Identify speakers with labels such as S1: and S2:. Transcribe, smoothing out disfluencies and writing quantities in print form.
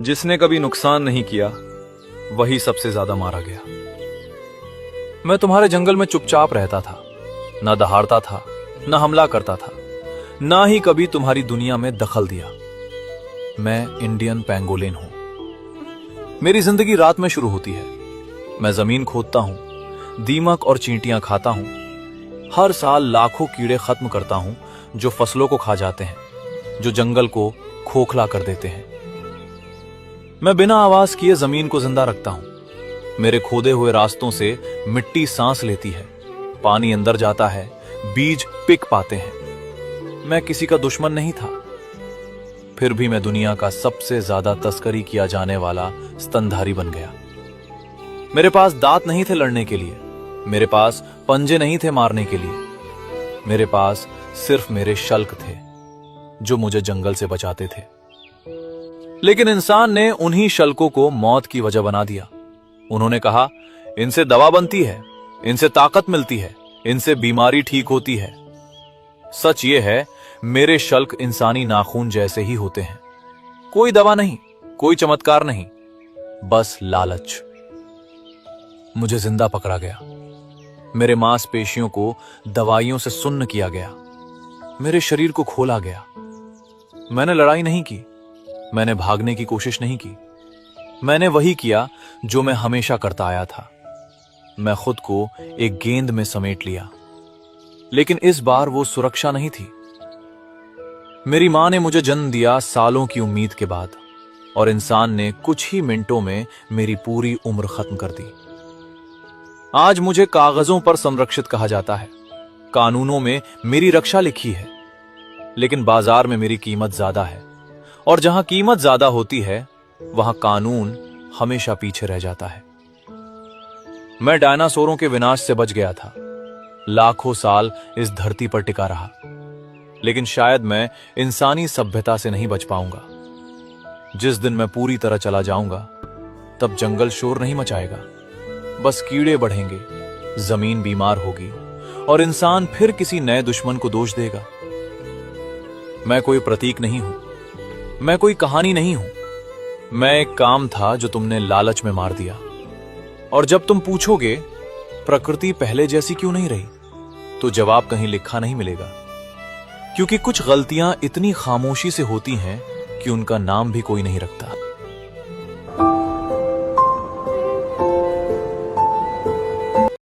S1: जिसने कभी नुकसान नहीं किया वही सबसे ज्यादा मारा गया। मैं तुम्हारे जंगल में चुपचाप रहता था, न दहाड़ता था, न हमला करता था, ना ही कभी तुम्हारी दुनिया में दखल दिया। मैं इंडियन पेंगोलिन हूं। मेरी जिंदगी रात में शुरू होती है। मैं जमीन खोदता हूं, दीमक और चींटियां खाता हूं। हर साल लाखों कीड़े खत्म करता हूं जो फसलों को खा जाते हैं, जो जंगल को खोखला कर देते हैं। मैं बिना आवाज किए जमीन को जिंदा रखता हूं। मेरे खोदे हुए रास्तों से मिट्टी सांस लेती है, पानी अंदर जाता है, बीज पिक पाते हैं। मैं किसी का दुश्मन नहीं था, फिर भी मैं दुनिया का सबसे ज्यादा तस्करी किया जाने वाला स्तनधारी बन गया। मेरे पास दांत नहीं थे लड़ने के लिए, मेरे पास पंजे नहीं थे मारने के लिए, मेरे पास सिर्फ मेरे शल्क थे जो मुझे जंगल से बचाते थे। लेकिन इंसान ने उन्हीं शल्कों को मौत की वजह बना दिया। उन्होंने कहा, इनसे दवा बनती है, इनसे ताकत मिलती है, इनसे बीमारी ठीक होती है। सच ये है, मेरे शल्क इंसानी नाखून जैसे ही होते हैं। कोई दवा नहीं, कोई चमत्कार नहीं, बस लालच। मुझे जिंदा पकड़ा गया, मेरे मांसपेशियों को दवाइयों से सुन्न किया गया, मेरे शरीर को खोला गया। मैंने लड़ाई नहीं की, मैंने भागने की कोशिश नहीं की। मैंने वही किया जो मैं हमेशा करता आया था। मैं खुद को एक गेंद में समेट लिया, लेकिन इस बार वो सुरक्षा नहीं थी। मेरी मां ने मुझे जन्म दिया सालों की उम्मीद के बाद, और इंसान ने कुछ ही मिनटों में मेरी पूरी उम्र खत्म कर दी। आज मुझे कागजों पर संरक्षित कहा जाता है, कानूनों में मेरी रक्षा लिखी है, लेकिन बाजार में मेरी कीमत ज्यादा है, और जहां कीमत ज्यादा होती है वहां कानून हमेशा पीछे रह जाता है। मैं डायनासोरों के विनाश से बच गया था, लाखों साल इस धरती पर टिका रहा, लेकिन शायद मैं इंसानी सभ्यता से नहीं बच पाऊंगा। जिस दिन मैं पूरी तरह चला जाऊंगा, तब जंगल शोर नहीं मचाएगा, बस कीड़े बढ़ेंगे, जमीन बीमार होगी, और इंसान फिर किसी नए दुश्मन को दोष देगा। मैं कोई प्रतीक नहीं हूं, मैं कोई कहानी नहीं हूं, मैं एक काम था जो तुमने लालच में मार दिया। और जब तुम पूछोगे प्रकृति पहले जैसी क्यों नहीं रही, तो जवाब कहीं लिखा नहीं मिलेगा, क्योंकि कुछ गलतियां इतनी खामोशी से होती हैं कि उनका नाम भी कोई नहीं रखता।